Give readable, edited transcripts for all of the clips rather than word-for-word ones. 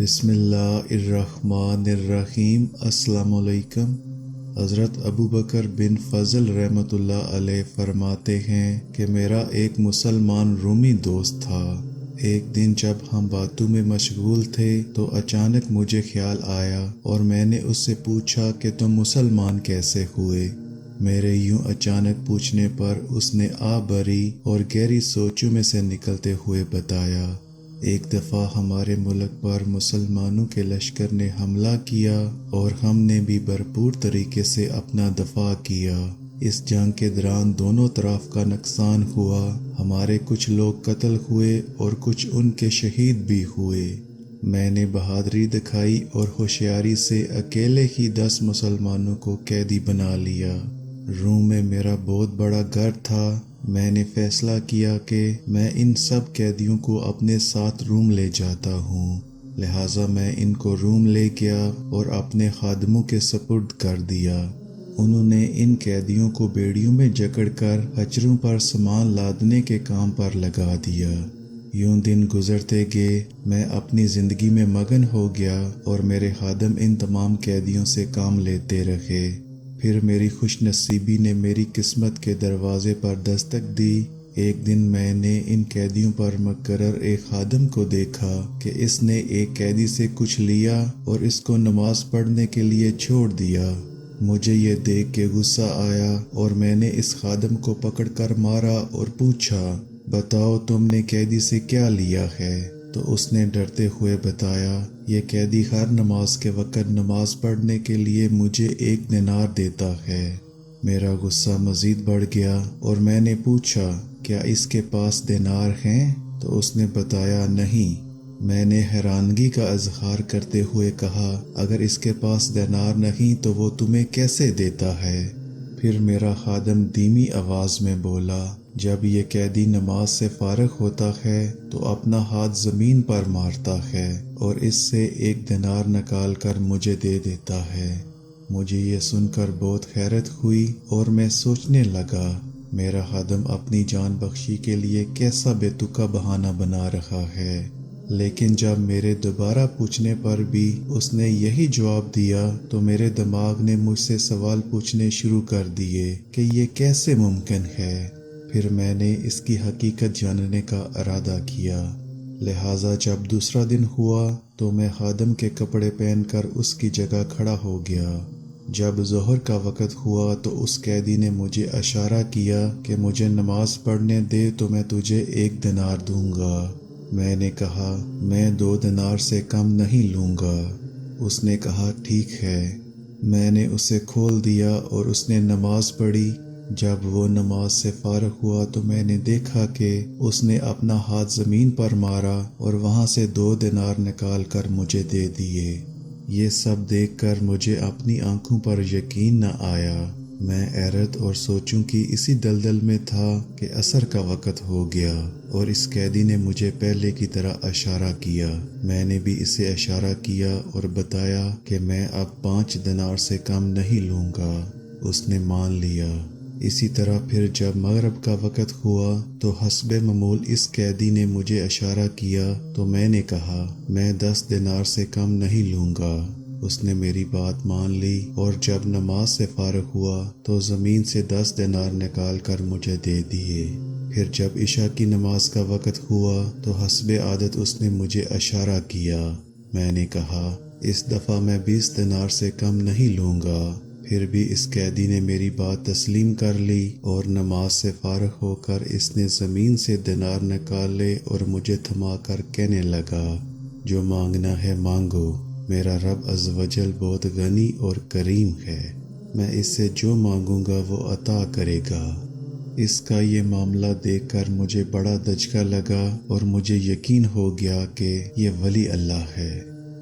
بسم اللہ الرحمن الرحیم۔ السلام علیکم۔ حضرت ابو بکر بن فضل رحمۃ اللہ علیہ فرماتے ہیں کہ میرا ایک مسلمان رومی دوست تھا۔ ایک دن جب ہم باتوں میں مشغول تھے تو اچانک مجھے خیال آیا اور میں نے اس سے پوچھا کہ تم مسلمان کیسے ہوئے؟ میرے یوں اچانک پوچھنے پر اس نے بھری اور گہری سوچوں میں سے نکلتے ہوئے بتایا، ایک دفعہ ہمارے ملک پر مسلمانوں کے لشکر نے حملہ کیا اور ہم نے بھی بھرپور طریقے سے اپنا دفاع کیا۔ اس جنگ کے دوران دونوں طرف کا نقصان ہوا، ہمارے کچھ لوگ قتل ہوئے اور کچھ ان کے شہید بھی ہوئے۔ میں نے بہادری دکھائی اور ہوشیاری سے اکیلے ہی 10 مسلمانوں کو قیدی بنا لیا۔ روم میں میرا بہت بڑا گھر تھا۔ میں نے فیصلہ کیا کہ میں ان سب قیدیوں کو اپنے ساتھ روم لے جاتا ہوں، لہٰذا میں ان کو روم لے گیا اور اپنے خادموں کے سپرد کر دیا۔ انہوں نے ان قیدیوں کو بیڑیوں میں جکڑ کر ہچروں پر سامان لادنے کے کام پر لگا دیا۔ یوں دن گزرتے گئے، میں اپنی زندگی میں مگن ہو گیا اور میرے خادم ان تمام قیدیوں سے کام لیتے رہے۔ پھر میری خوش نصیبی نے میری قسمت کے دروازے پر دستک دی۔ ایک دن میں نے ان قیدیوں پر مقرر ایک خادم کو دیکھا کہ اس نے ایک قیدی سے کچھ لیا اور اس کو نماز پڑھنے کے لیے چھوڑ دیا۔ مجھے یہ دیکھ کے غصہ آیا اور میں نے اس خادم کو پکڑ کر مارا اور پوچھا، بتاؤ تم نے قیدی سے کیا لیا ہے؟ تو اس نے ڈرتے ہوئے بتایا، یہ قیدی ہر نماز کے وقت نماز پڑھنے کے لیے مجھے 1 دینار دیتا ہے۔ میرا غصہ مزید بڑھ گیا اور میں نے پوچھا، کیا اس کے پاس دینار ہیں؟ تو اس نے بتایا نہیں۔ میں نے حیرانگی کا اظہار کرتے ہوئے کہا، اگر اس کے پاس دینار نہیں تو وہ تمہیں کیسے دیتا ہے؟ پھر میرا خادم دھیمی آواز میں بولا، جب یہ قیدی نماز سے فارغ ہوتا ہے تو اپنا ہاتھ زمین پر مارتا ہے اور اس سے 1 دینار نکال کر مجھے دے دیتا ہے۔ مجھے یہ سن کر بہت حیرت ہوئی اور میں سوچنے لگا، میرا خادم اپنی جان بخشی کے لیے کیسا بے تکا بہانہ بنا رہا ہے۔ لیکن جب میرے دوبارہ پوچھنے پر بھی اس نے یہی جواب دیا تو میرے دماغ نے مجھ سے سوال پوچھنے شروع کر دیے کہ یہ کیسے ممکن ہے۔ پھر میں نے اس کی حقیقت جاننے کا ارادہ کیا، لہٰذا جب دوسرا دن ہوا تو میں خادم کے کپڑے پہن کر اس کی جگہ کھڑا ہو گیا۔ جب ظہر کا وقت ہوا تو اس قیدی نے مجھے اشارہ کیا کہ مجھے نماز پڑھنے دے تو میں تجھے 1 دینار دوں گا۔ میں نے کہا، میں 2 دینار سے کم نہیں لوں گا۔ اس نے کہا، ٹھیک ہے۔ میں نے اسے کھول دیا اور اس نے نماز پڑھی۔ جب وہ نماز سے فارغ ہوا تو میں نے دیکھا کہ اس نے اپنا ہاتھ زمین پر مارا اور وہاں سے 2 دینار نکال کر مجھے دے دیے۔ یہ سب دیکھ کر مجھے اپنی آنکھوں پر یقین نہ آیا۔ میں حیرت اور سوچوں کی اسی دلدل میں تھا کہ عصر کا وقت ہو گیا اور اس قیدی نے مجھے پہلے کی طرح اشارہ کیا۔ میں نے بھی اسے اشارہ کیا اور بتایا کہ میں اب 5 دینار سے کم نہیں لوں گا۔ اس نے مان لیا۔ اسی طرح پھر جب مغرب کا وقت ہوا تو حسب معمول اس قیدی نے مجھے اشارہ کیا تو میں نے کہا، میں 10 دینار سے کم نہیں لوں گا۔ اس نے میری بات مان لی اور جب نماز سے فارغ ہوا تو زمین سے 10 دینار نکال کر مجھے دے دیے۔ پھر جب عشاء کی نماز کا وقت ہوا تو حسب عادت اس نے مجھے اشارہ کیا۔ میں نے کہا، اس دفعہ میں 20 دینار سے کم نہیں لوں گا۔ پھر بھی اس قیدی نے میری بات تسلیم کر لی اور نماز سے فارغ ہو کر اس نے زمین سے دینار نکالے اور مجھے تھما کر کہنے لگا، جو مانگنا ہے مانگو، میرا رب عز و جل بہت غنی اور کریم ہے، میں اس سے جو مانگوں گا وہ عطا کرے گا۔ اس کا یہ معاملہ دیکھ کر مجھے بڑا دھچکا لگا اور مجھے یقین ہو گیا کہ یہ ولی اللہ ہے۔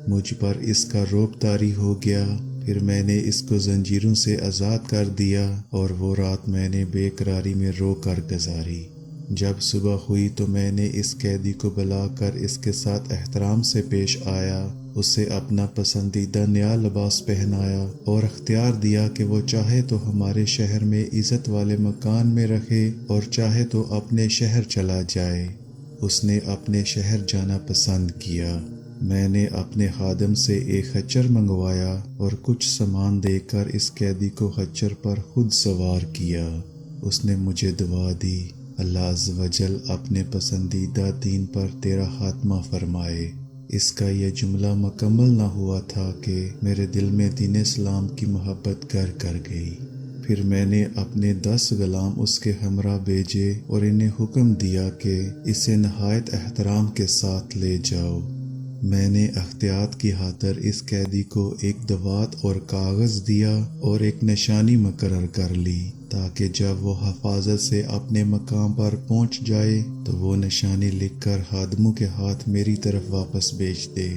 مجھ پر اس کا رعب طاری ہو گیا۔ پھر میں نے اس کو زنجیروں سے آزاد کر دیا اور وہ رات میں نے بے قراری میں رو کر گزاری۔ جب صبح ہوئی تو میں نے اس قیدی کو بلا کر اس کے ساتھ احترام سے پیش آیا، اسے اپنا پسندیدہ نیا لباس پہنایا اور اختیار دیا کہ وہ چاہے تو ہمارے شہر میں عزت والے مکان میں رہے اور چاہے تو اپنے شہر چلا جائے۔ اس نے اپنے شہر جانا پسند کیا۔ میں نے اپنے خادم سے ایک خچر منگوایا اور کچھ سامان دے کر اس قیدی کو خچر پر خود سوار کیا۔ اس نے مجھے دعا دی، اللہ عز و جل اپنے پسندیدہ دین پر تیرا خاتمہ فرمائے۔ اس کا یہ جملہ مکمل نہ ہوا تھا کہ میرے دل میں دین اسلام کی محبت گھر کر گئی۔ پھر میں نے اپنے 10 غلام اس کے ہمراہ بھیجے اور انہیں حکم دیا کہ اسے نہایت احترام کے ساتھ لے جاؤ۔ میں نے احتیاط کی خاطر اس قیدی کو ایک دوات اور کاغذ دیا اور ایک نشانی مقرر کر لی تاکہ جب وہ حفاظت سے اپنے مقام پر پہنچ جائے تو وہ نشانی لکھ کر خادموں کے ہاتھ میری طرف واپس بھیج دے۔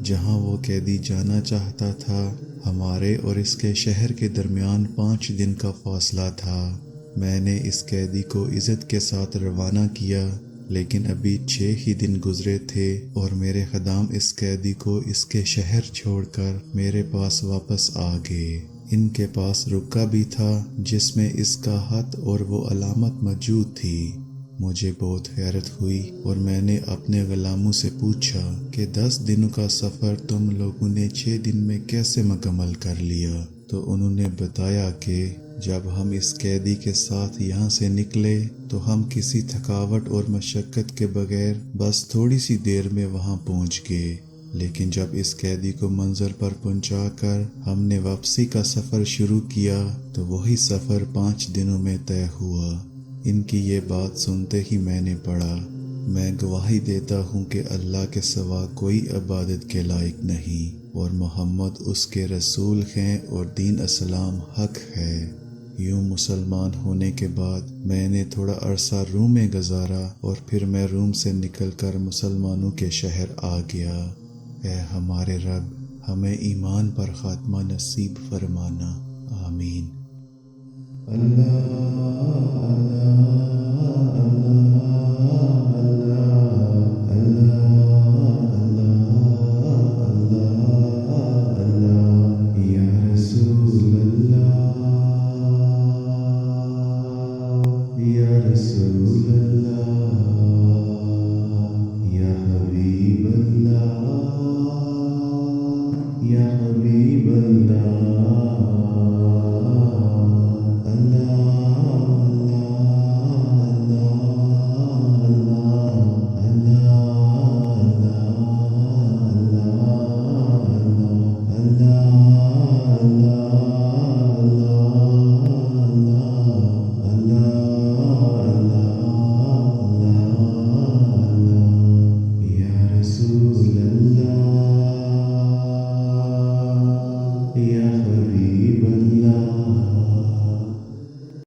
جہاں وہ قیدی جانا چاہتا تھا، ہمارے اور اس کے شہر کے درمیان 5 دن کا فاصلہ تھا۔ میں نے اس قیدی کو عزت کے ساتھ روانہ کیا، لیکن ابھی 6 ہی دن گزرے تھے اور میرے خدام اس قیدی کو اس کے شہر چھوڑ کر میرے پاس واپس آ گئے۔ ان کے پاس رکا بھی تھا جس میں اس کا خط اور وہ علامت موجود تھی۔ مجھے بہت حیرت ہوئی اور میں نے اپنے غلاموں سے پوچھا کہ 10 دنوں کا سفر تم لوگوں نے 6 دن میں کیسے مکمل کر لیا؟ تو انہوں نے بتایا کہ جب ہم اس قیدی کے ساتھ یہاں سے نکلے تو ہم کسی تھکاوٹ اور مشقت کے بغیر بس تھوڑی سی دیر میں وہاں پہنچ گئے، لیکن جب اس قیدی کو منزل پر پہنچا کر ہم نے واپسی کا سفر شروع کیا تو وہی سفر 5 دنوں میں طے ہوا۔ ان کی یہ بات سنتے ہی میں نے پڑھا، میں گواہی دیتا ہوں کہ اللہ کے سوا کوئی عبادت کے لائق نہیں اور محمد اس کے رسول ہیں اور دین اسلام حق ہے۔ یوں مسلمان ہونے کے بعد میں نے تھوڑا عرصہ روم میں گزارا اور پھر میں روم سے نکل کر مسلمانوں کے شہر آ گیا۔ اے ہمارے رب، ہمیں ایمان پر خاتمہ نصیب فرمانا، آمین۔